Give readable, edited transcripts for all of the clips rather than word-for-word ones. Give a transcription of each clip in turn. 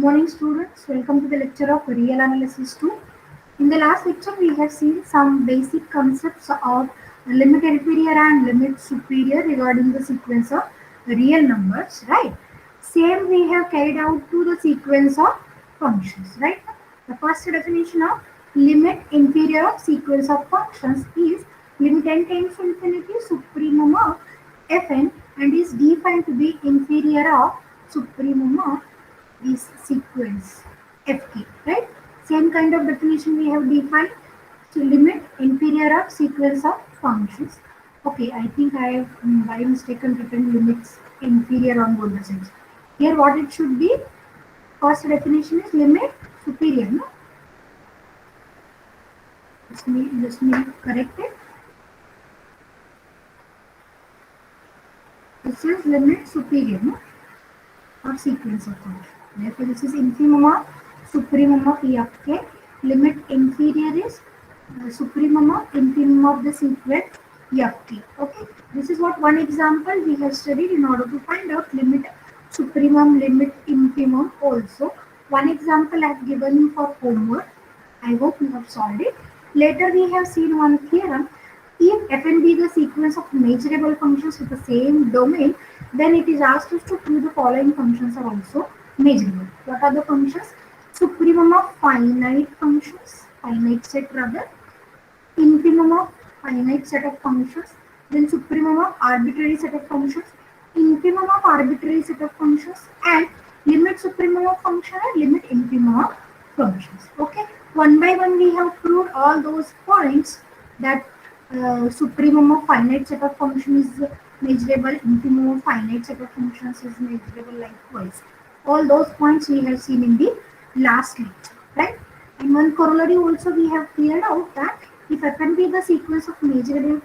morning, students. Welcome to the lecture of Real Analysis 2. In the last lecture, we have seen some basic concepts of limit inferior and limit superior regarding the sequence of real numbers, right? Same we have carried out to the sequence of functions, right? The first definition of limit inferior of sequence of functions is limit n tends to infinity supremum of fn and is defined to be inferior of supremum of this sequence fk, right? Same kind of definition we have defined to limit inferior of sequence of functions. Okay, I think I have by mistake written limits inferior on both the sides. Here what it should be, first definition is limit superior, no? Just me correct it. This is limit superior, no? Or sequence of functions. Therefore, this is infimum of supremum of Fk. Limit inferior is supremum of infimum of the sequence Fk. Okay, this is what one example we have studied in order to find out limit supremum, limit infimum. Also, one example I have given you for homework. I hope you have solved it. Later, we have seen one theorem. If f and be the sequence of measurable functions with the same domain, then it is asked us to prove the following functions are also measurable. What are the functions? Supremum of finite functions, finite set rather, infimum of finite set of functions, then supremum of arbitrary set of functions, infimum of arbitrary set of functions, and limit supremum of function and limit infimum of functions. Okay, one by one we have proved all those points that supremum of finite set of functions is measurable, infimum of finite set of functions is measurable likewise. All those points we have seen in the last lecture, right? And one corollary also we have cleared out that if f and be the sequence of measurable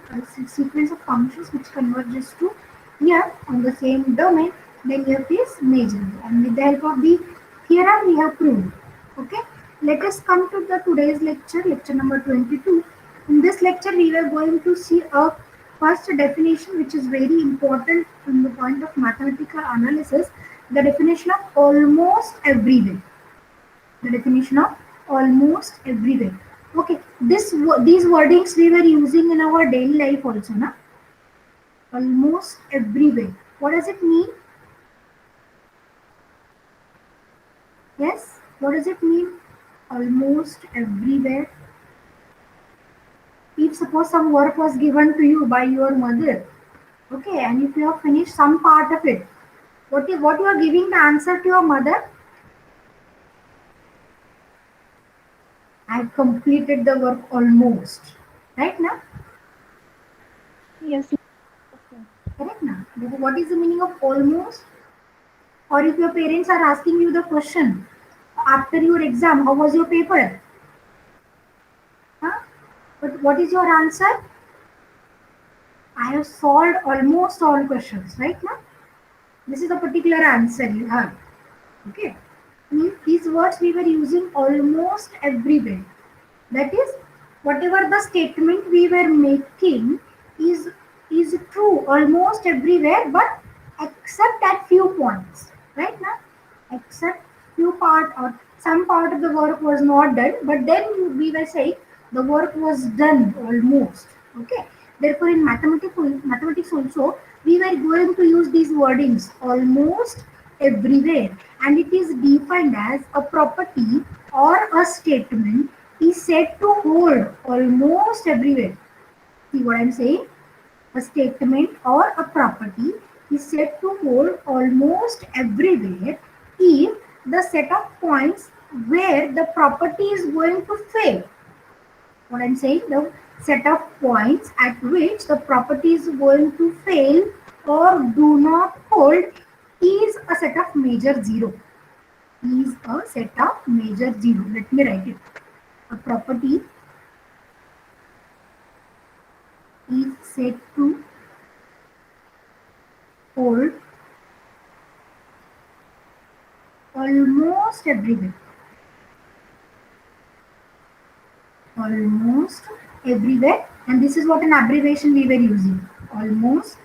sequence of functions which converges to f on the same domain, then f is measurable. And with the help of the theorem we have proved. Okay, let us come to the today's lecture, lecture number 22. In this lecture, we were going to see a first definition which is very important from the point of mathematical analysis, the definition of almost everywhere. The definition of almost everywhere. Okay, these wordings we were using in our daily life also, na? Almost everywhere. What does it mean? Yes, what does it mean? Almost everywhere. If suppose some work was given to you by your mother, okay, and if you have finished some part of it, what you are giving the answer to your mother? I have completed the work almost, right now? Yes. Correct now. What is the meaning of almost? Or if your parents are asking you the question after your exam, how was your paper? Huh? But what is your answer? I have solved almost all questions, right now? This is the particular answer you have. Okay. These words we were using almost everywhere. That is, whatever the statement we were making is true almost everywhere, but except at few points, right now? Except few part or some part of the work was not done, but then we were saying the work was done almost. Okay. Therefore, in mathematics also, we were going to use these wordings almost everywhere, and it is defined as a property or a statement is said to hold almost everywhere. See what I'm saying? A statement or a property is said to hold almost everywhere if the set of points where the property is going to fail. What I'm saying, the set of points at which the property is going to fail or do not hold is a set of measure zero. Is a set of measure zero. Let me write it. A property is said to hold almost everywhere. Almost everywhere, and this is what an abbreviation we were using. Almost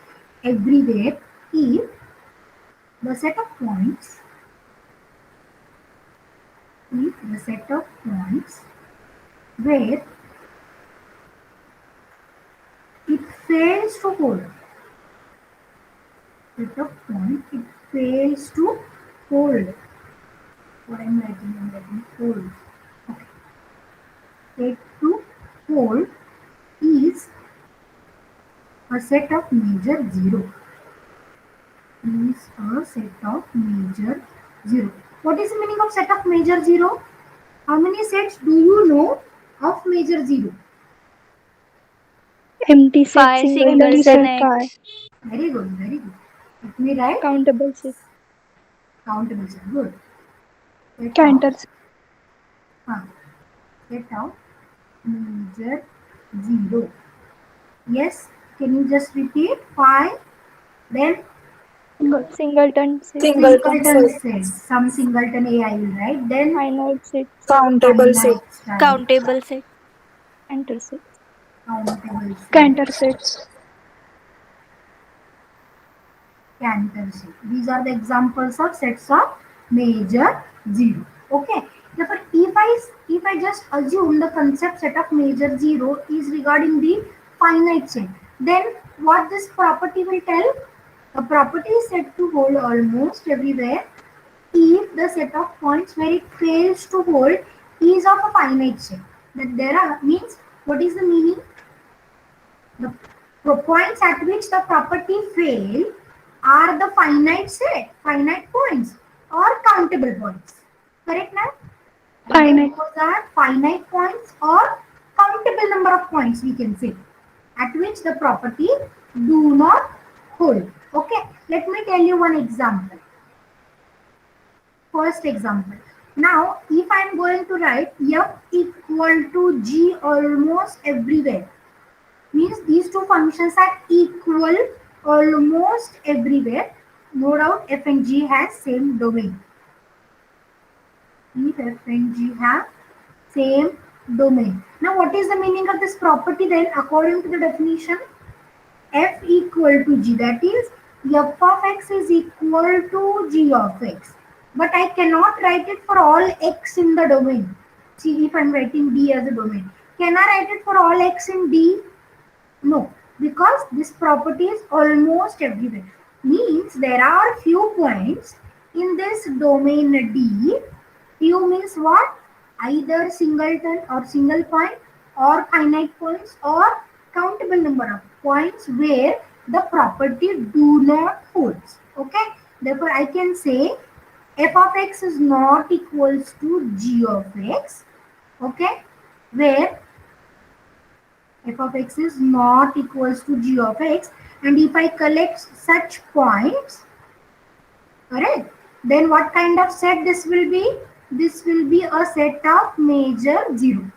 everywhere if the set of points a set of points where it fails to hold. Set of points it fails to hold. What I'm writing hold. Okay. Set to hold is a set of major zero. Is a set of major zero. What is the meaning of set of major zero? How many sets do you know of major zero? Empty set, 5 singleton set, singletons. Very good, very good. Let me write countable set, countable set. Good. Set of canter set, uh, set of major zero. Yes. Can you just repeat? 5. Then singleton set, singleton set. Some singleton A I will write. Then finite set, finite style. Countable set. enter set, Countable set. canter set, Cantor set. These are the examples of sets of major zero. Okay. Therefore, if I just assume the concept set of major zero is regarding the finite set, then what this property will tell? A property is said to hold almost everywhere if the set of points where it fails to hold is of a finite set. That there are means what is the meaning? The points at which the property fail are the finite set, finite points or countable points. Correct now? Either finite, those are finite points or countable number of points we can say at which the property do not hold. Okay, let me tell you one example. First example. Now, if I am going to write f equal to g almost everywhere, means these two functions are equal almost everywhere. No doubt f and g has same domain. If f and g have same domain. Now what is the meaning of this property then according to the definition? F equal to g, that is f of x is equal to g of x. But I cannot write it for all x in the domain. See, if I am writing d as a domain. Can I write it for all x in d? No, because this property is almost everywhere. Means there are few points in this domain D. Few means what? Either singleton or single point or finite points or countable number of points where the property do not holds. Okay. Therefore, I can say f of x is not equals to g of x. Okay. Where f of x is not equals to g of x, and if I collect such points, correct, then what kind of set this will be? This will be a set of major zero.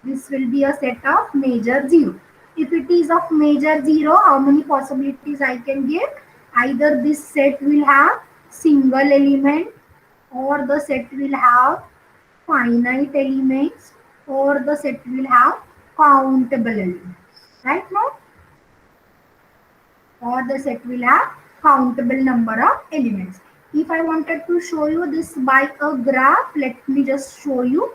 This will be a set of major zero. If it is of major zero, how many possibilities I can give? Either this set will have single element or the set will have finite elements or the set will have countable elements. Right now? Or the set will have countable number of elements. If I wanted to show you this by a graph, let me just show you.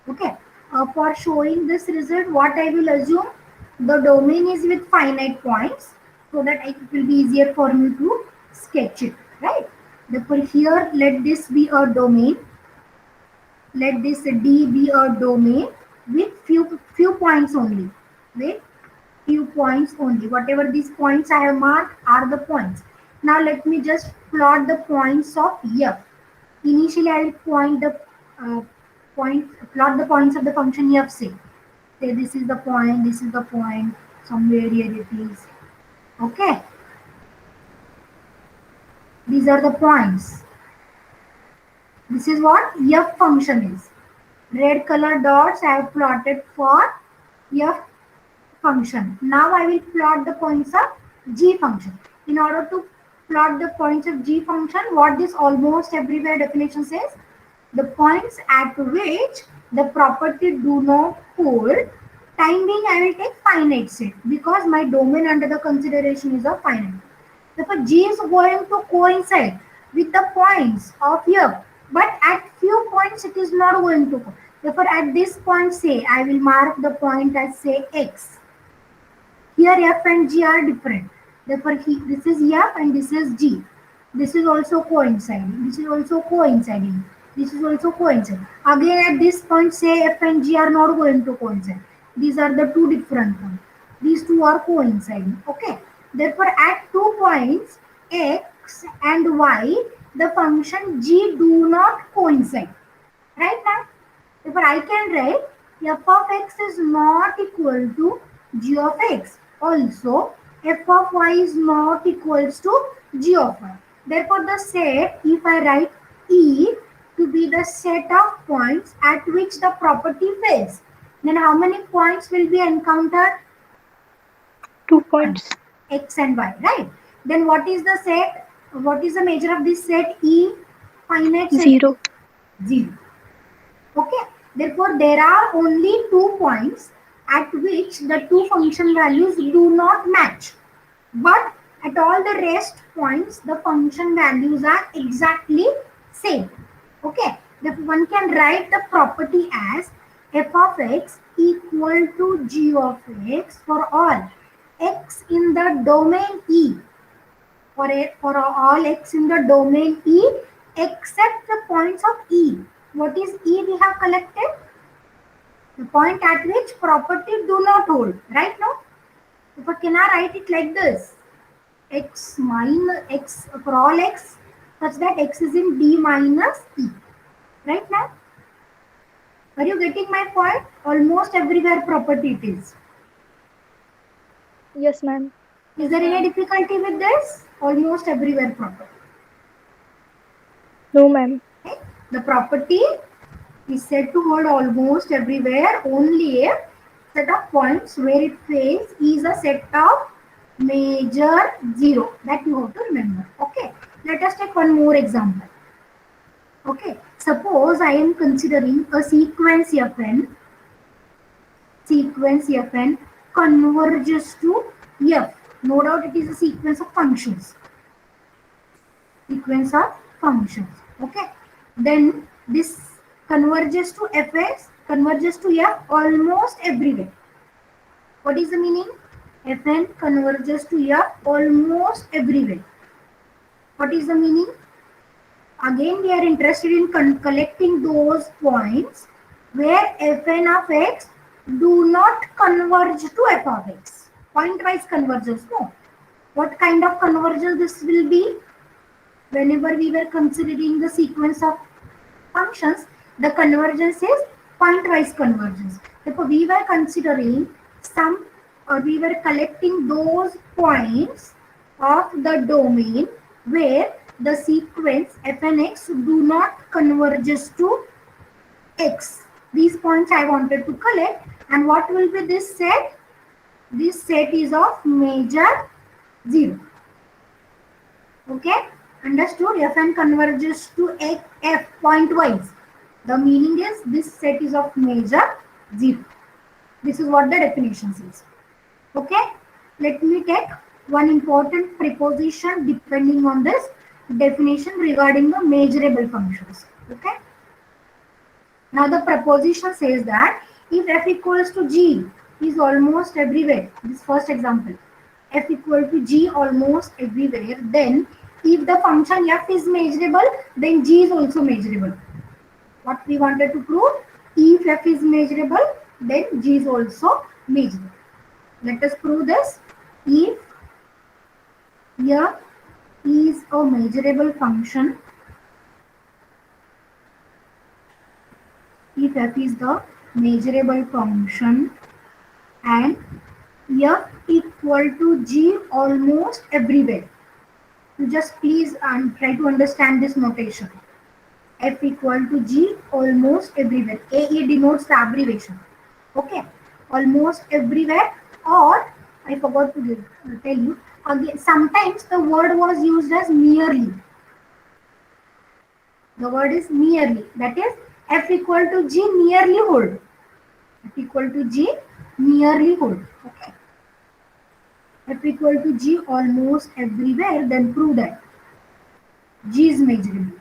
Okay. For showing this result, what I will assume, the domain is with finite points so that it will be easier for me to sketch it. Right. Therefore, here let this be a domain. Let this D be a domain with few points only. With few points only. Whatever these points I have marked are the points. Now let me just plot the points of f. Initially I will plot the points of the function f. Say this is the point, somewhere here it is. Okay. These are the points. This is what f function is. Red color dots I have plotted for f function. Now I will plot the points of g function. In order to plot the points of g function, what this almost everywhere definition says, the points at which the property do not hold Time being, I will take finite set because my domain under the consideration is of finite. Therefore, G is going to coincide with the points of F, but at few points it is not going to. Therefore, at this point, say I will mark the point as say X. Here F and G are different. Therefore, this is F and this is G. This is also coinciding. This is also coinciding. This is also coinciding. Again, at this point, say F and G are not going to coincide. These are the two different points. These two are coinciding. Okay. Therefore, at 2 points X and Y, the function G do not coincide. Right now, therefore I can write f of x is not equal to g of x. Also, f of y is not equals to g of y. Therefore, the set, if I write E to be the set of points at which the property fails, then how many points will be encountered? 2 points. X and y, right? Then what is the set? What is the measure of this set? E finite set 0. 0. Okay, therefore there are only 2 points at which the two function values do not match, but at all the rest points the function values are exactly same. Okay, therefore one can write the property as f of x equal to g of x for all x in the domain E, for all x in the domain E except the points of E. What is E we have collected? The point at which property do not hold, right now? But can I write it like this? X minus x for all x such that x is in D minus E. Right now? Are you getting my point? Almost everywhere property it is. Yes, ma'am. Is there any difficulty with this? Almost everywhere property. No, ma'am. Okay? The property is said to hold almost everywhere only if set of points where it fails is a set of major 0. That you have to remember. Okay. Let us take one more example. Okay. Suppose I am considering a sequence Fn. Sequence Fn converges to F. No doubt it is a sequence of functions. Sequence of functions. Okay. Then this converges to fx, converges to f almost everywhere. What is the meaning? Fn converges to f almost everywhere. What is the meaning? Again, we are interested in collecting those points where fn of x do not converge to f of x. Point-wise convergence, no. What kind of convergence this will be? Whenever we were considering the sequence of functions, the convergence is pointwise convergence. Therefore, we were considering we were collecting those points of the domain where the sequence f and x do not converges to x. These points I wanted to collect, and what will be this set? This set is of major 0. Okay, understood? Fn converges to f pointwise. The meaning is this set is of major 0. This is what the definition says. Okay, let me take one important preposition depending on this definition regarding the measurable functions. Okay. Now the preposition says that if f equals to g is almost everywhere, this first example, f equal to g almost everywhere, then if the function f is measurable, then g is also measurable. What we wanted to prove, if f is measurable, then g is also measurable. Let us prove this. If f is a measurable function, if f is the measurable function and f equal to g almost everywhere. You just please try to understand this notation. F equal to g almost everywhere. AE denotes the abbreviation. Okay, almost everywhere, or I forgot to tell you again. Sometimes the word was used as nearly. The word is nearly. That is, f equal to g nearly hold. F equal to g nearly whole. Okay. F equal to G almost everywhere, then prove that G is measurable.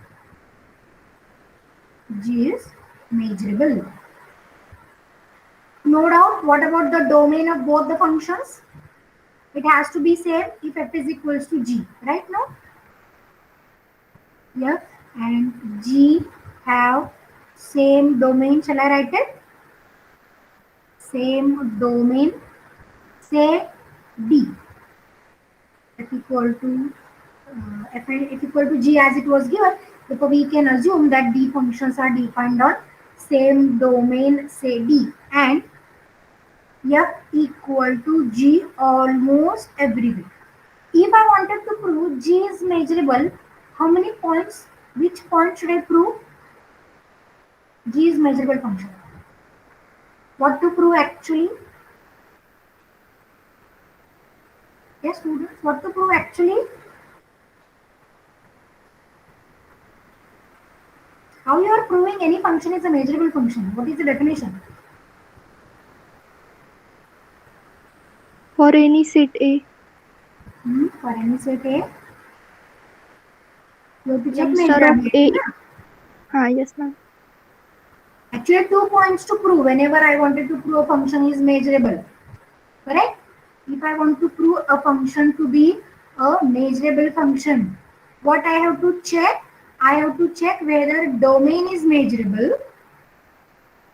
G is measurable. No doubt. What about the domain of both the functions? It has to be same if f is equals to G, right now? F and G have same domain. Shall I write it? Same domain. Say D. F equal to f equal to G as it was given. Therefore, we can assume that D functions are defined on same domain, say D, and F equal to G almost everywhere. If I wanted to prove G is measurable, how many points? Which point should I prove? G is measurable function. What to prove actually? Yes, students, what to prove actually? How you are proving any function is a measurable function? What is the definition? For any set A. For any set A, you have to check M star of A. measurability. Yes, ma'am. Actually, 2 points to prove whenever I wanted to prove a function is measurable. Correct? If I want to prove a function to be a measurable function, what I have to check? I have to check whether domain is measurable.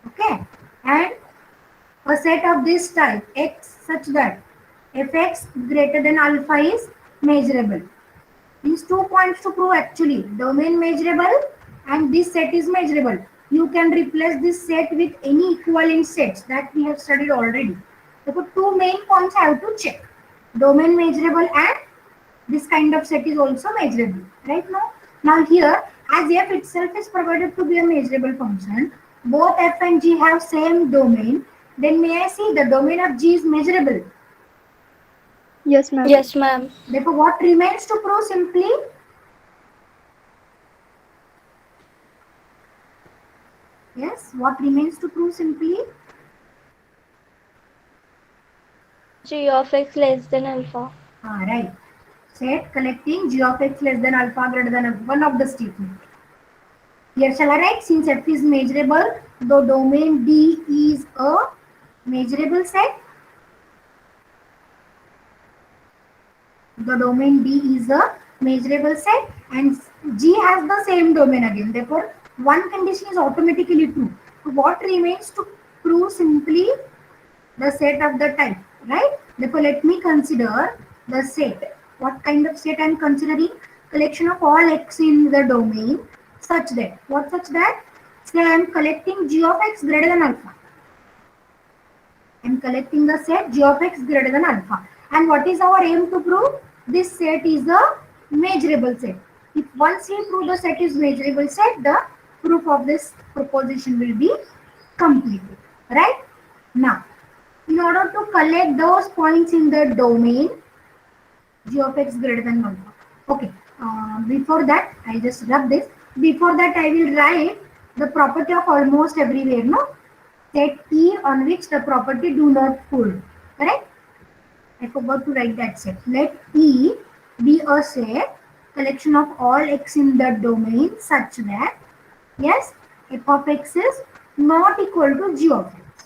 Okay. And a set of this type x such that fx greater than alpha is measurable. These 2 points to prove actually domain measurable and this set is measurable. You can replace this set with any equivalent sets that we have studied already. Therefore, 2 main points I have to check. Domain measurable and this kind of set is also measurable. Right now? Now here, as f itself is provided to be a measurable function, both f and g have same domain. Then may I see the domain of g is measurable? Yes, ma'am. Yes, ma'am. Therefore, what remains to prove simply? Yes, what remains to prove simply? G of x less than alpha. Right. Set collecting g of x less than alpha greater than alpha, one of the statement. Here shall I write, since f is measurable, the domain D is a measurable set. The domain D is a measurable set and G has the same domain again. Therefore, one condition is automatically true. So what remains to prove simply the set of the type, right? Therefore, let me consider the set. What kind of set I am considering? Collection of all x in the domain such that, what such that? Say I am collecting g of x greater than alpha. I am collecting the set g of x greater than alpha. And what is our aim to prove? This set is a measurable set. If once we prove the set is measurable set, the proof of this proposition will be completed. Right? Now, in order to collect those points in the domain, g of x greater than alpha. Okay, before that, I just rub this. Before that, I will write the property of almost everywhere, no? Set E on which the property do not hold. Correct? I forgot to write that set. Let E be a set, collection of all x in the domain such that, yes, f of x is not equal to g of x.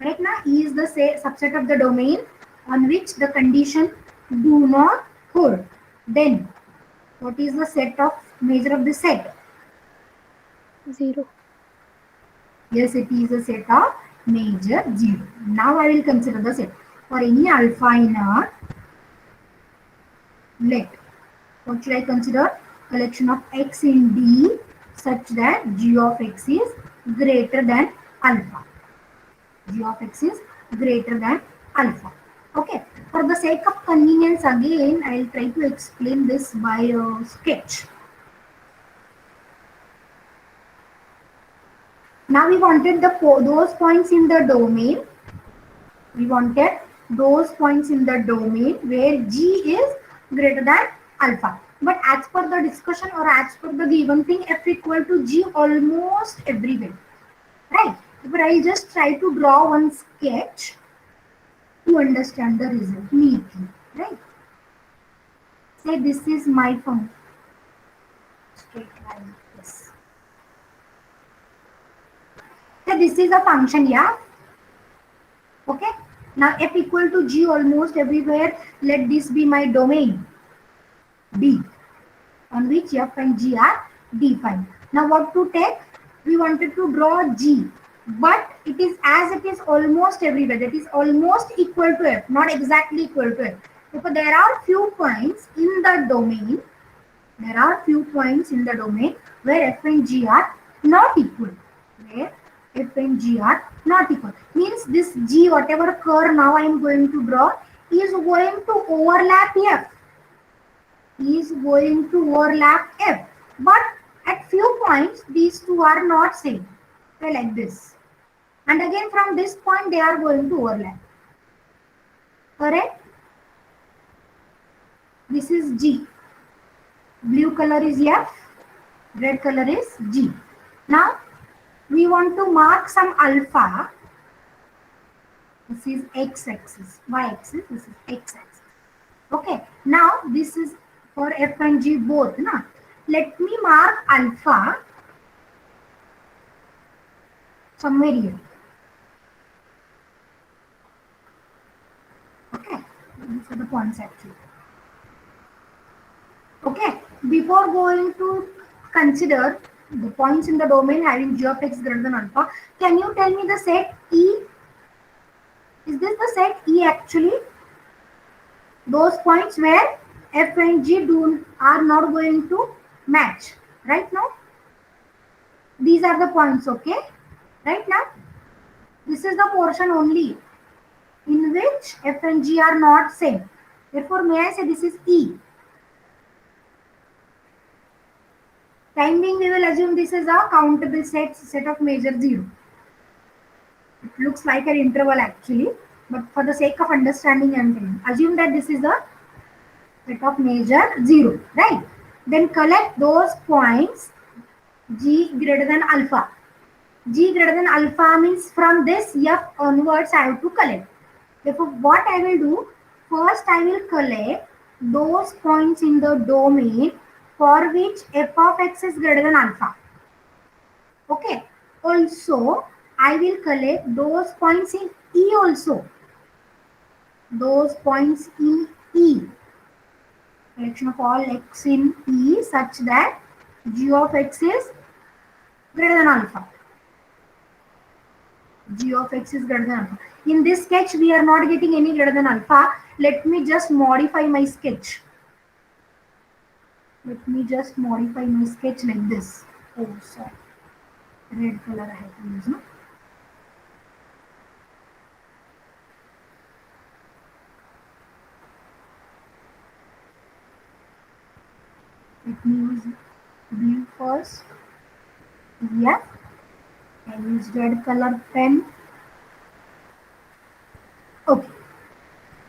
Right now, E is the subset of the domain on which the condition do not hold. Then, what is the set of measure of the set? 0. Yes, it is a set of measure 0. Now I will consider the set. For any alpha in R, let, what should I consider? Collection of x in D such that g of x is greater than alpha. G of x is greater than alpha. Okay. For the sake of convenience, again, I will try to explain this by a sketch. Now we wanted those points in the domain. We wanted those points in the domain where g is greater than alpha. But as per the discussion or as per the given thing, f equal to g almost everywhere. Right? But I'll just try to draw one sketch to understand the result neatly, right? Say this is my function. Straight line. Yes. So this is a function, yeah. Okay. Now f equal to g almost everywhere. Let this be my domain D, on which f and g are defined. Now what to take? We wanted to draw g, but it is as it is almost everywhere. That is almost equal to f, not exactly equal to f. Because there are few points in the domain. There are few points in the domain where f and g are not equal. Where f and g are not equal. Means this g, whatever curve now I am going to draw, is going to overlap f. Is going to overlap f. But at few points, these two are not same. Okay, like this. And again from this point, they are going to overlap. Correct? This is G. Blue color is F. Red color is G. Now, we want to mark some alpha. This is x-axis, y-axis, this is x-axis. Okay, now this is for f and g both. Na? Let me mark alpha somewhere here. Okay, these are the points actually. Okay, before going to consider the points in the domain having g of x greater than alpha, can you tell me the set E? Is this the set E actually? Those points where f and g are not going to match, right now? These are the points, okay? Right now? This is the portion only in which f and g are not same. Therefore, may I say this is E? Time being, we will assume this is a countable set of measure 0. It looks like an interval actually, but for the sake of understanding, I am telling. Assume that this is a set of measure 0, right? Then collect those points g greater than alpha. G greater than alpha means from this f onwards I have to collect. Therefore, what I will do, first I will collect those points in the domain for which f of x is greater than alpha. Okay. Also, I will collect those points in E also. Those points in E. Collection of all x in E such that g of x is greater than alpha. G of x is greater than alpha. In this sketch, we are not getting any greater than alpha. Let me just modify my sketch. Let me just modify my sketch like this. Oh, sorry. Red color I have to use, no? Let me use blue first. Yeah. I use red color pen. Okay.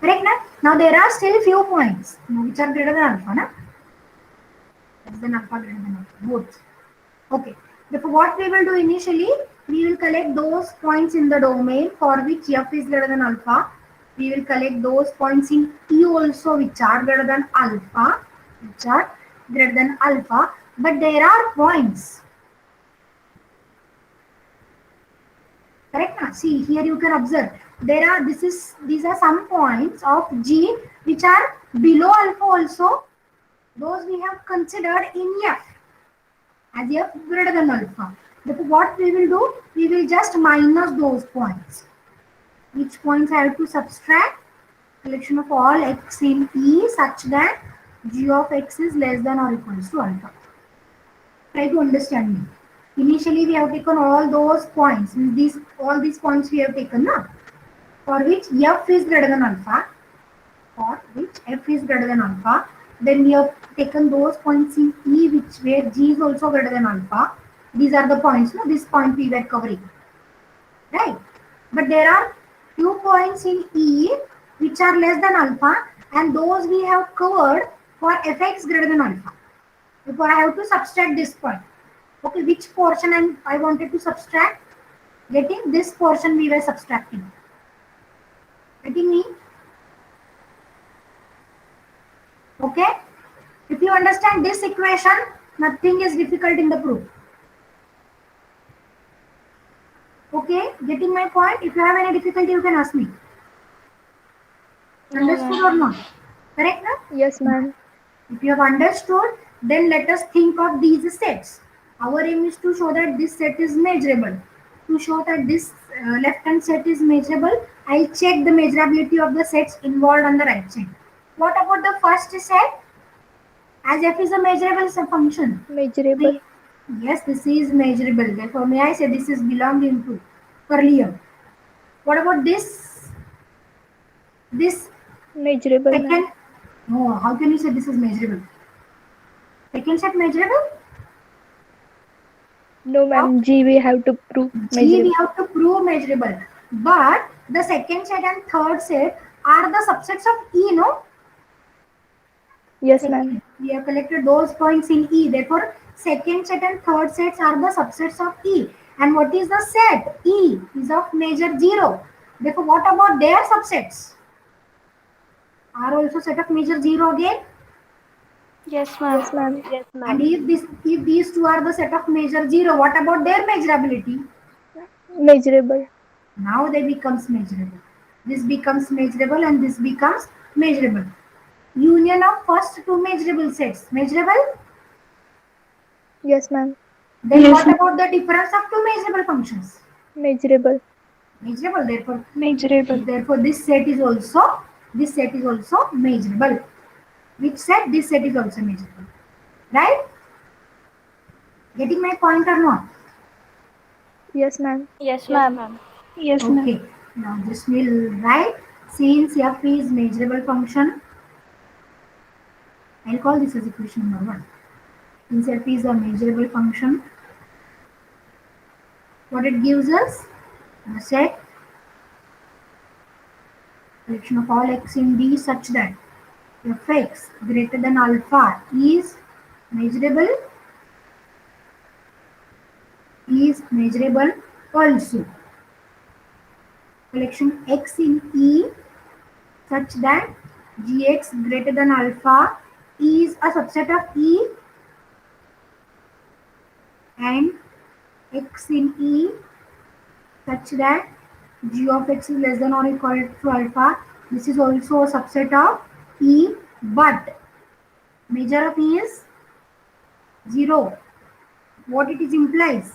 Correct now? Now there are still few points which are greater than alpha, na? Less than alpha, greater than alpha, both. Okay. Therefore, what we will do initially, we will collect those points in the domain for which f is greater than alpha. We will collect those points in E also which are greater than alpha, but there are points. Correct now? See here you can observe these are some points of G which are below alpha also. Those we have considered in F as f greater than alpha. Therefore, what we will do, we will just minus those points. Which points I have to subtract? Collection of all x in E such that g of x is less than or equals to alpha. Try to understand me. Initially, we have taken all those points. All these points we have taken now. For which f is greater than alpha. Then we have taken those points in E where g is also greater than alpha. These are the points. No, this point we were covering. Right? But there are few points in E which are less than alpha, and those we have covered for fx greater than alpha. Therefore, I have to subtract this point. Okay, which portion I wanted to subtract? Getting this portion we were subtracting. Getting me? Okay? If you understand this equation, nothing is difficult in the proof. Okay? Getting my point? If you have any difficulty, you can ask me. No, Understood ma'am. or not? Correct, na? Yes, ma'am. If you have understood, then let us think of these sets. Our aim is to show that this set is measurable. To show that this left-hand set is measurable, I'll check the measurability of the sets involved on the right side. What about the first set? As f is a measurable function. Measurable. Yes, this is measurable. Therefore, may I say this is belonging to earlier. What about this? This Measurable, ma'am. second? No, how can you say this is measurable? Second set measurable? No, ma'am. G we have to prove G we measurable. have to prove measurable. But the second set and third set are the subsets of E, no? Yes, ma'am. We have collected those points in E. Therefore, second set and third sets are the subsets of E. And what is the set? E is of measure 0. Therefore, what about their subsets? Are also set of measure 0 again? Yes, ma'am. Yes, ma'am. And if these two are the set of measure 0, what about their measurability? Measurable. Now they becomes measurable. This becomes measurable and this becomes measurable. Union of first two measurable sets. Measurable? Yes, ma'am. Then Yes, what ma'am. about the difference of two measurable functions? Measurable. Measurable. Measurable. Therefore this set is also measurable. Which set? This set is also measurable. Right? Getting my point or not? Yes, ma'am. Yes, ma'am. Yes, ma'am. Okay. Now this will write since f is measurable function. I'll call this as equation number 1. Since f is a measurable function, what it gives us? A set collection of all x in D such that fx greater than alpha is measurable also. Collection x in E such that gx greater than alpha is a subset of E and x in E such that g of x is less than or equal to alpha. This is also a subset of E, but measure of E is 0. What it is implies?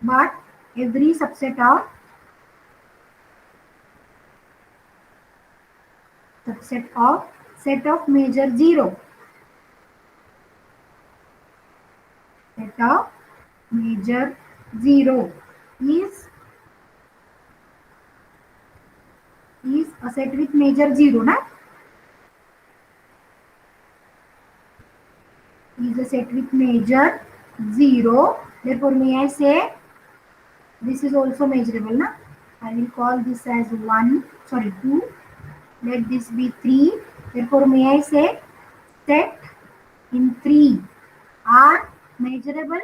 But every subset of set of measure 0. Set of measure 0 is a set with measure 0, na? Is a set with measure 0. Therefore, may I say this is also measurable, na? I will call this as 2. Let this be 3. Therefore, may I say set in 3 are measurable.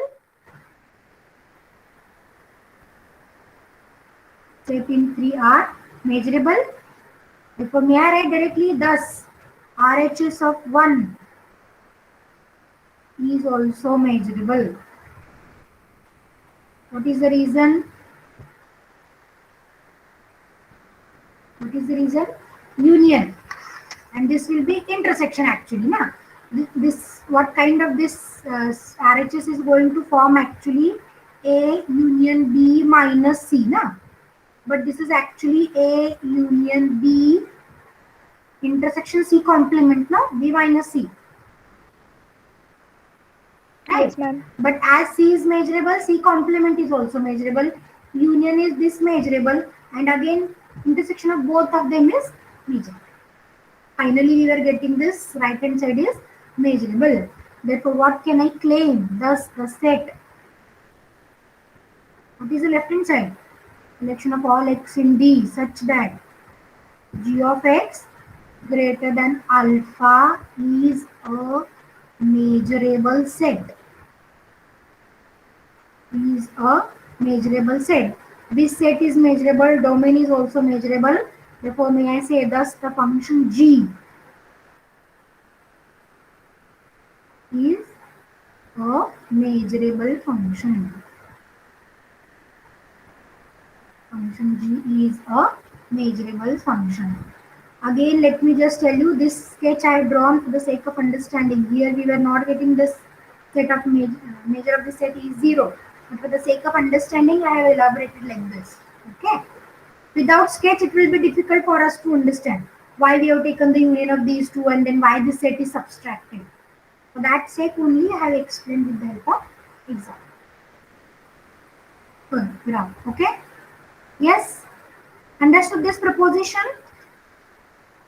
Set in 3 are measurable. Therefore, may I write directly thus RHS of 1 is also measurable. What is the reason? Union. And this will be intersection actually, na? This what kind of this RHS is going to form actually A union B minus C, na? But this is actually A union B intersection C complement, no? B minus C. Right? Yes, ma'am. But as C is measurable, C complement is also measurable. Union is this measurable, and again intersection of both of them is measurable. Finally, we were getting this right hand side is measurable. Therefore, what can I claim? Thus, the set. What is the left hand side? Collection of all x in D such that g of x greater than alpha is a measurable set. Is a measurable set. This set is measurable, domain is also measurable. Therefore, may I say thus the function g a measurable function. Function g is a measurable function. Again, let me just tell you, this sketch I have drawn for the sake of understanding. Here we were not getting this set of measure of the set is 0. But for the sake of understanding, I have elaborated like this. Okay. Without sketch, it will be difficult for us to understand why we have taken the union of these two and then why this set is subtracted. For that sake only, I have explained with the help of example. Good, graph. Okay. Yes. Understood this proposition?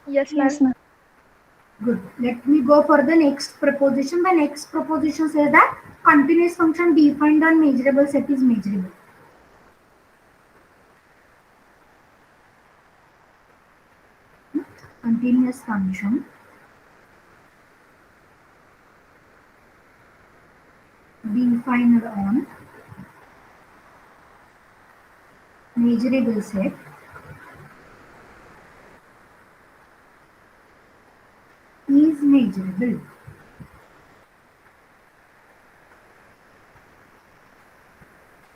Yes, ma'am. Good. Let me go for the next proposition. The next proposition says that continuous function defined on measurable set is measurable. Continuous function defined on measurable set is measurable.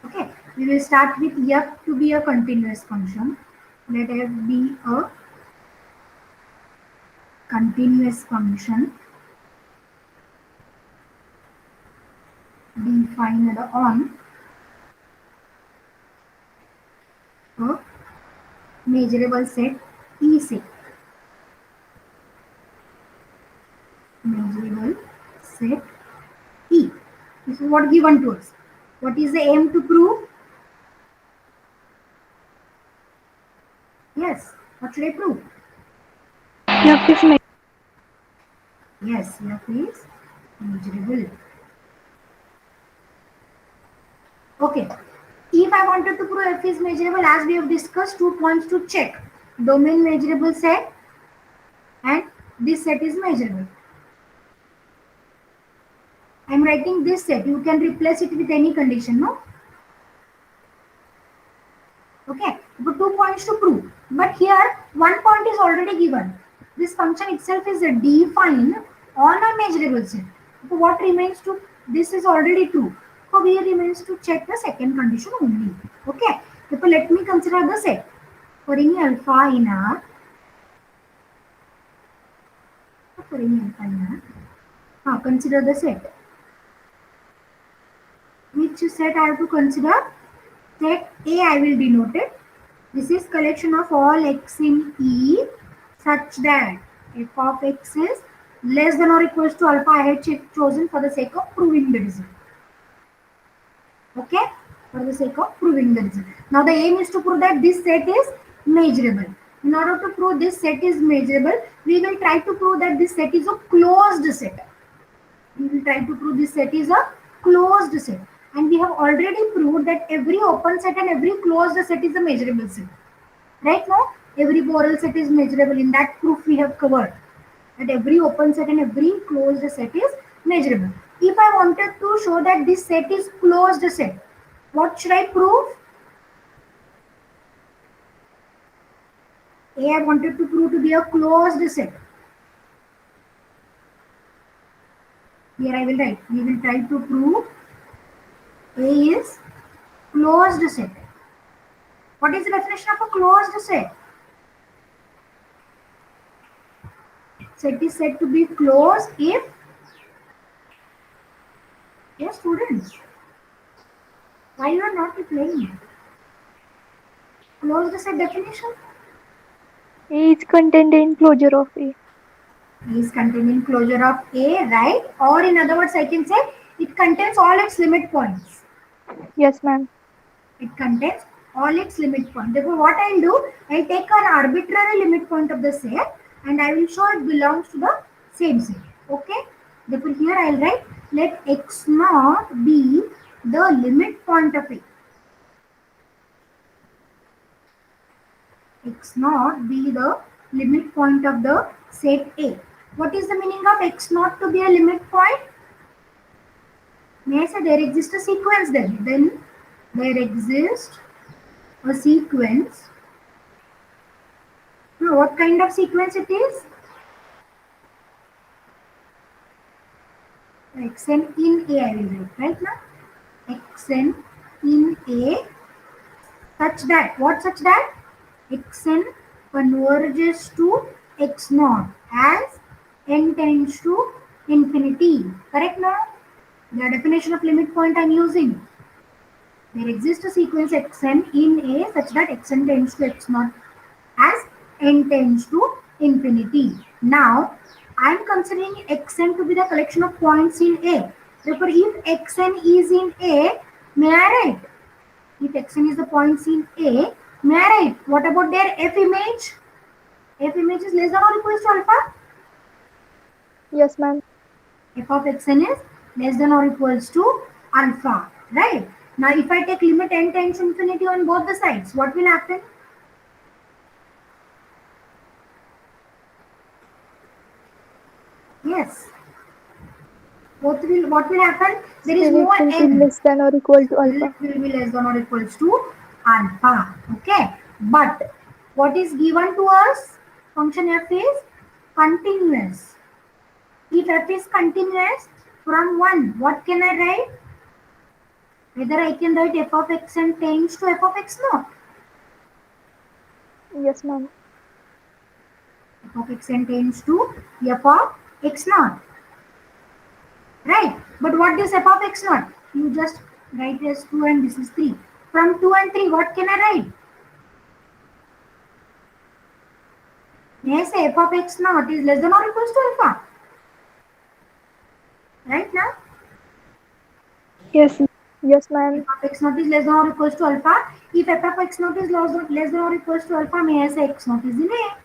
Okay, we will start with f to be a continuous function. Let f be a continuous function defined on a measurable set E6. Measurable set E. This is what given to us. What is the aim to prove? Yes. What should I prove? F is measurable. Yes, F is measurable. Okay. If I wanted to prove F is measurable, as we have discussed, 2 points to check. Domain measurable set and this set is measurable. I am writing this set. You can replace it with any condition, no? Okay. But 2 points to prove. But here, 1 point is already given. This function itself is defined on a measurable set. So what remains to, this is already true. So here remains to check the second condition only. Okay. So let me consider the set. For any alpha in R, consider the set. Which set I have to consider? Set A I will denote it. This is collection of all x in E such that f of x is less than or equals to alpha. I had chosen for the sake of proving the result. Okay, for the sake of proving the result. Now the aim is to prove that this set is measurable. In order to prove this set is measurable, we will try to prove that this set is a closed set. We will try to prove this set is a closed set. And we have already proved that every open set and every closed set is a measurable set. Right now, every Borel set is measurable. In that proof we have covered that every open set and every closed set is measurable. If I wanted to show that this set is closed set, what should I prove? A I wanted to prove to be a closed set. Here I will write. We will try to prove A is closed set. What is the definition of a closed set? Set is said to be closed if, yes students, why you are not replying? Closed set definition? A is contained in closure of A. Is contained in closure of A, right? Or in other words, I can say it contains all its limit points. Yes, ma'am. It contains all its limit points. Therefore, what I will do, I will take an arbitrary limit point of the set and I will show it belongs to the same set. Okay? Therefore, here I will write let x naught be the limit point of A. X naught be the limit point of the set A. What is the meaning of x naught to be a limit point? May I say there exists a sequence then? Then there exists a sequence. Now, what kind of sequence it is? xn in A I will write, right now? Xn in A such that, what such that? Xn converges to x naught as n tends to infinity. Correct now? The definition of limit point I am using. There exists a sequence xn in A such that xn tends to x naught as n tends to infinity. Now, I am considering xn to be the collection of points in A. Therefore, if xn is in A, may I write? If xn is the points in A, may I write? What about their f image? F image is less than or equals to alpha? Yes, ma'am. F of xn is less than or equals to alpha, right? Now, if I take limit n tends to infinity on both the sides, what will happen? Yes. What will happen? There is Still, it no will be n. less than or equal to Still alpha. it will be less than or equals to alpha. Okay. But what is given to us? Function f is continuous. If f is continuous from 1, what can I write? Whether I can write f of x and tends to f of x naught. Yes, ma'am. F of x and tends to f of x naught. Right? But what is f of x naught? You just write as 2 and this is 3. From 2 and 3, what can I write? May I say f of x naught is less than or equals to alpha? Right now? Yes. Yes, F ma'am. of x naught is less than or equals to alpha. If f of x naught is less than or equals to alpha, may I say x naught is in A?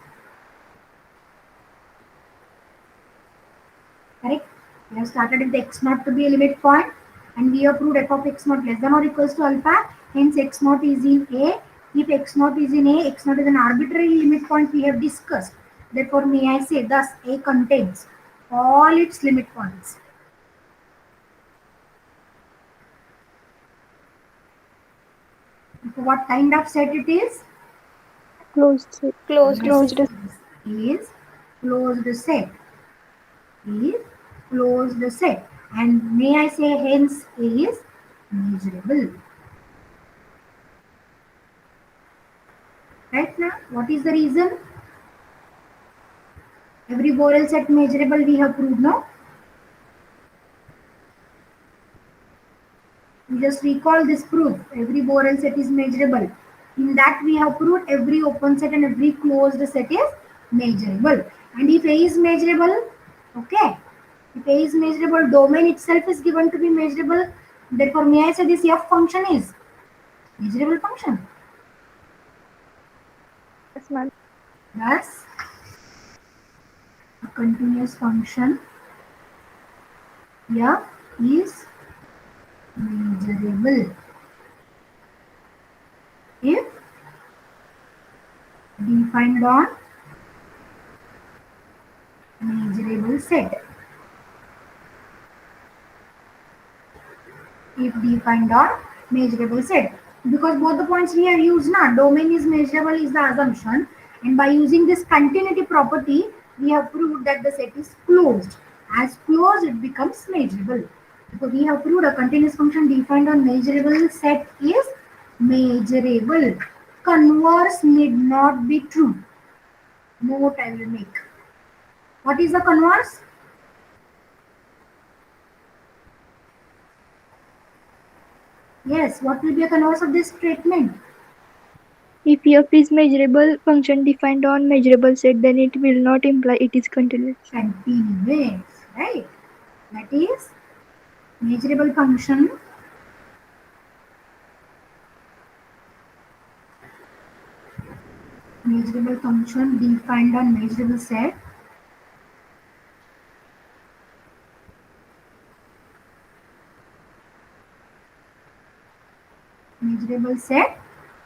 Correct? We have started with x naught to be a limit point and we have proved f of x naught less than or equals to alpha. Hence x naught is in A. If x naught is in A, x naught is an arbitrary limit point we have discussed. Therefore, may I say thus A contains all its limit points. What kind of set it is? Closed set. Closed. Closed. Is closed set. Is closed set. And may I say hence A is measurable. Right now, what is the reason? Every Borel set measurable we have proved, no? You just recall this proof. Every Borel set is measurable. In that we have proved every open set and every closed set is measurable. And if A is measurable, okay. If A is measurable, domain itself is given to be measurable. Therefore, may I say this F function is measurable function. Yes, ma'am. Thus, a continuous function F is measurable if defined on measurable set. If defined on measurable set. Because both the points we have used now, domain is measurable is the assumption, and by using this continuity property, we have proved that the set is closed. As closed, it becomes measurable. So we have proved a continuous function defined on measurable set is measurable. Converse need not be true. Note I will make. What is the converse? Yes, what will be a converse of this statement? If f is measurable function defined on measurable set, then it will not imply it is continuous. Continuous, right? That is measurable function defined on measurable set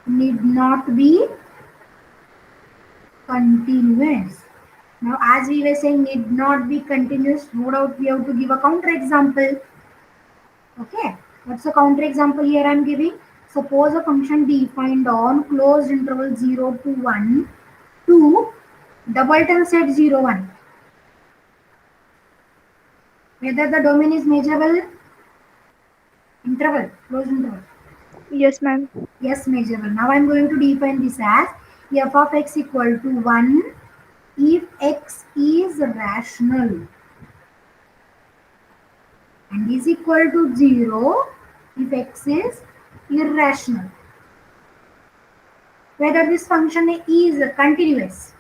need not be continuous. Now, as we were saying, need not be continuous. No doubt we have to give a counter example. Okay, what's the counter example here I am giving? Suppose a function defined on closed interval 0 to 1 to doubleton set 0, 1. Whether the domain is measurable interval, closed interval. Yes, ma'am. Yes, measurable. Now I'm going to define this as f of x equal to 1 if x is rational and is equal to 0 if x is irrational. Whether this function is continuous.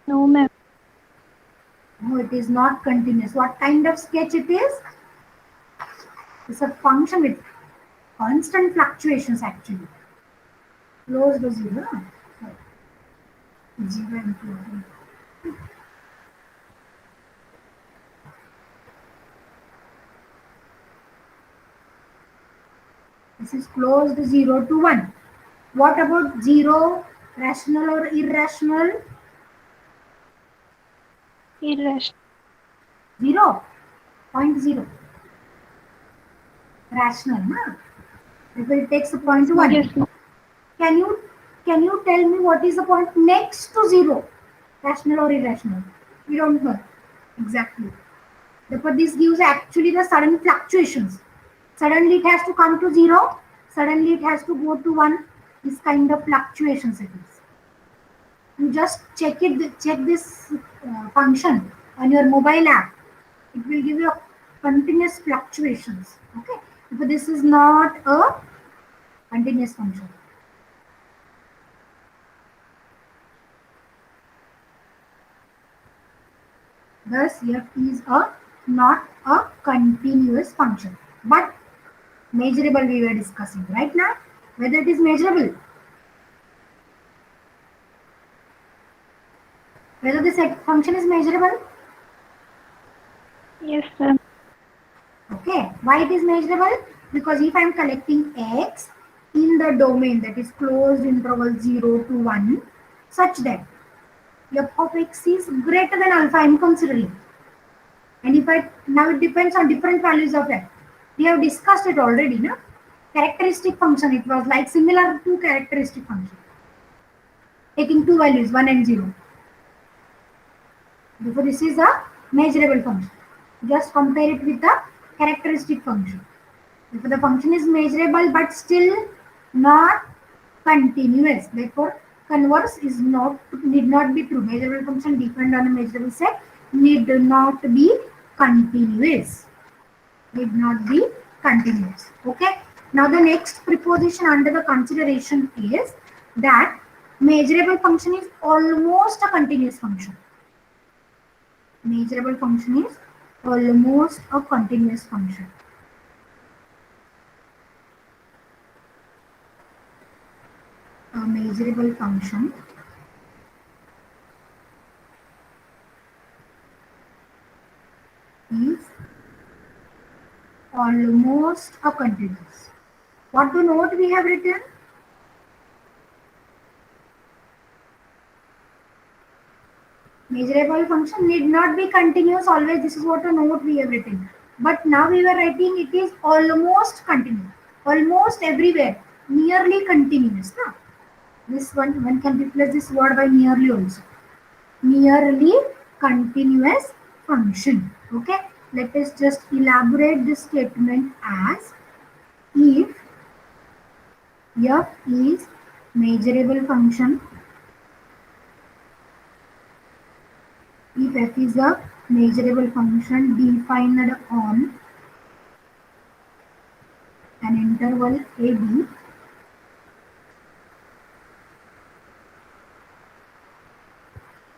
No, ma'am. No, it is not continuous. What kind of sketch it is? It's a function with constant fluctuations actually. Close to 0. Zero and 2. This is closed 0 to 1. What about 0, rational or irrational? Irrational. 0, point 0. Rational, na? If it takes a point 1. Yes, ma'am. Can you tell me what is the point next to 0? Rational or irrational? We don't know. Exactly. Therefore, this gives actually the sudden fluctuations. Suddenly it has to come to 0. Suddenly it has to go to 1. This kind of fluctuations it is. You just check this function on your mobile app. It will give you continuous fluctuations. Okay, but this is not a continuous function. Thus, f is not a continuous function, but measurable. We were discussing right now whether it is measurable, whether this function is measurable. Yes, ma'am. Okay, why it is measurable? Because if I am collecting x in the domain that is closed interval 0 to 1, such that f of x is greater than alpha, I am considering. And if I now it depends on different values of f. We have discussed it already, no? Characteristic function, it was like similar to characteristic function, taking two values 1 and 0. Therefore, this is a measurable function. Just compare it with the characteristic function. If the function is measurable but still not continuous, therefore converse is need not be true. Measurable function depend on a measurable set need not be continuous. Need not be continuous. Okay. Now the next preposition under the consideration is that measurable function is almost a continuous function. Measurable function is almost a continuous function. A measurable function is almost a continuous. What the note we have written? Measurable function need not be continuous always. This is what a note we have written. But now we were writing it is almost continuous. Almost everywhere. Nearly continuous. No? This one can replace this word by nearly also. Nearly continuous function. Okay. Let us just elaborate this statement as if f is measurable function. If f is a measurable function defined on an interval AB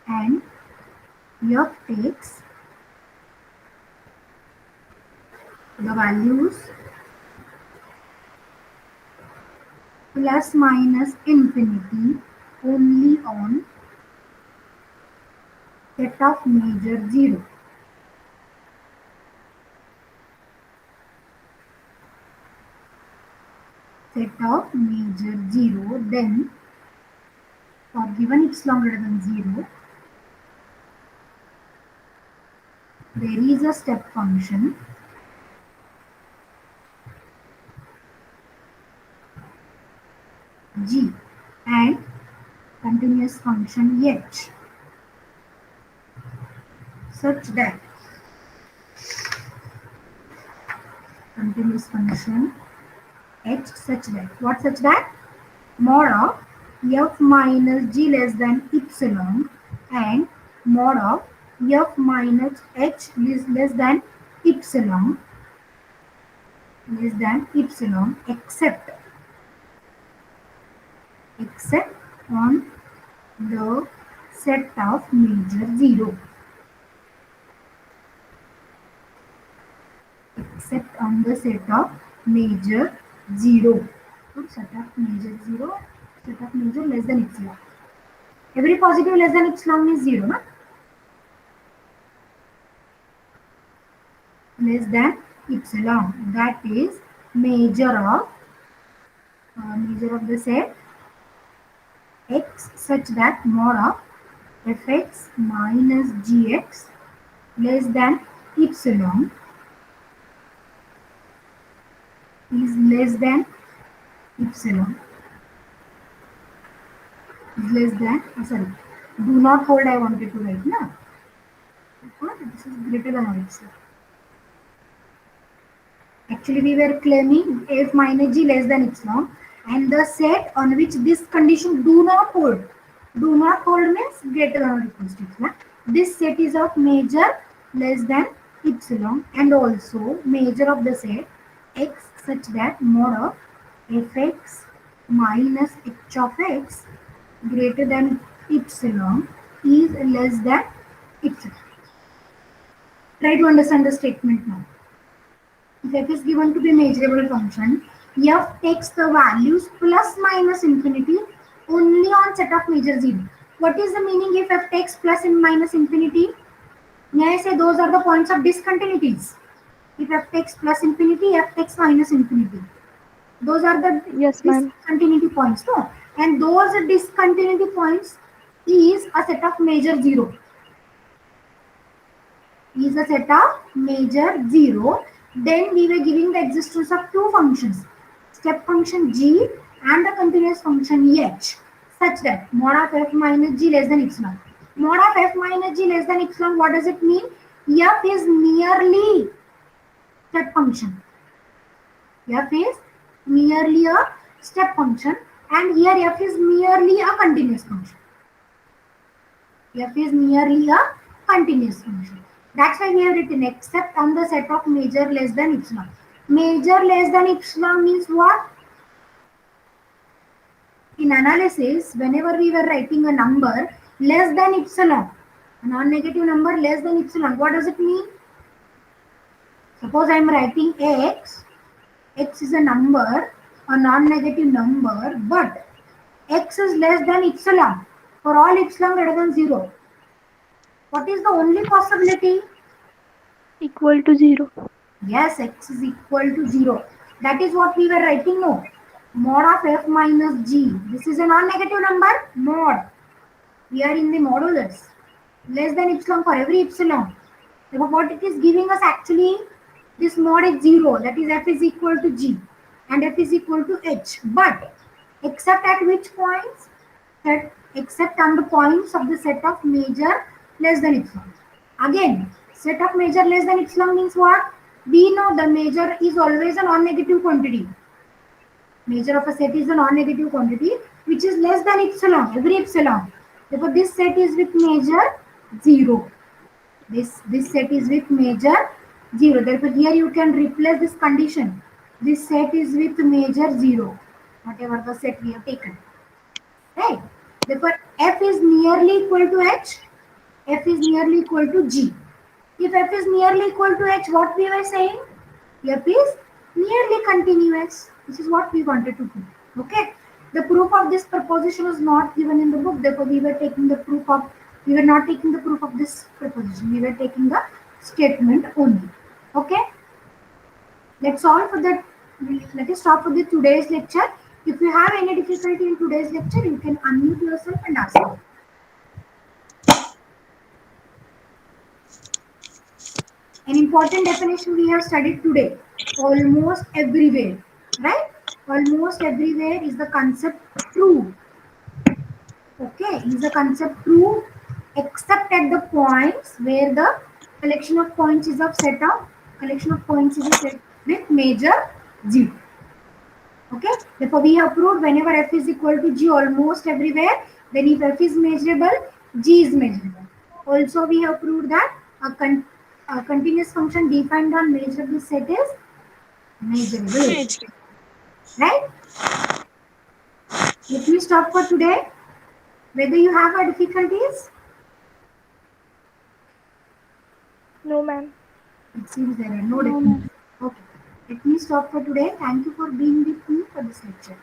and f takes the values plus minus infinity only on set of major 0. Set of major 0, then for given epsilon greater than 0, there is a step function g and continuous function h such that continuous function h such that, what such that? Mod of f minus g less than epsilon and mod of f minus h is less than epsilon except on the set of major 0, except on the set of major 0. So set of major 0, set of major less than epsilon. Every positive less than epsilon is 0, na? Less than epsilon, that is major of the set x such that mod of fx minus gx less than epsilon is less than epsilon is less than, sorry, do not hold I wanted to write, na? This is greater than or epsilon. Actually, we were claiming f minus g less than epsilon, and the set on which this condition do not hold. Do not hold means greater than or equal to epsilon. This set is of major less than epsilon and also major of the set x such that mod of fx minus h of x greater than epsilon is less than epsilon. Try to understand the statement now. If f is given to be a measurable function, f takes the values plus minus infinity only on set of major 0. What is the meaning if f takes plus and minus infinity? May I say those are the points of discontinuities. If f takes plus infinity, f takes minus infinity. Those are the Yes, ma'am. discontinuity points. No? And those discontinuity points is a set of major 0. Is a set of major 0. Then we were giving the existence of two functions, step function g and the continuous function h, such that mod of f minus g less than epsilon. Mod of f minus g less than epsilon, what does it mean? F is merely step function. F is merely a step function and here f is merely a continuous function. F is merely a continuous function. That's why we have written except on the set of major less than epsilon. Major less than epsilon means what? In analysis, whenever we were writing a number less than epsilon, a non-negative number less than epsilon, what does it mean? Suppose I am writing x is a number, a non-negative number, but x is less than epsilon for all epsilon greater than 0. What is the only possibility? Equal to 0. Yes, x is equal to 0. That is what we were writing, no? Mod of f minus g. This is a non-negative number, mod. We are in the modulus. Less than epsilon for every epsilon. Therefore, what it is giving us actually, this mod is 0. That is f is equal to g. And f is equal to h. But, except at which points? Except on the points of the set of major less than epsilon. Again, set of major less than epsilon means what? We know the major is always a non-negative quantity. Major of a set is a non-negative quantity which is less than epsilon, every epsilon. Therefore, this set is with major 0. This set is with major 0. Therefore, here you can replace this condition. This set is with major 0, whatever the set we have taken. Right? Therefore, f is nearly equal to h. F is nearly equal to g. If f is nearly equal to h, what we were saying? F is nearly continuous. This is what we wanted to prove. Okay. The proof of this proposition is not given in the book. Therefore, we were not taking the proof of this proposition. We were taking the statement only. Okay. Let's stop for the today's lecture. If you have any difficulty in today's lecture, you can unmute yourself and ask me. An important definition we have studied today. Almost everywhere, right? Almost everywhere is the concept true. Okay, is the concept true except at the points where the collection of points is a set with major G. Okay, therefore we have proved whenever f is equal to G almost everywhere, then if f is measurable, G is measurable. Also we have proved that a continuous function defined on measurable set is measurable. Right? Let me stop for today. Whether you have difficulties? No, ma'am. It seems there are no difficulties. Okay. Let me stop for today. Thank you for being with me for this lecture.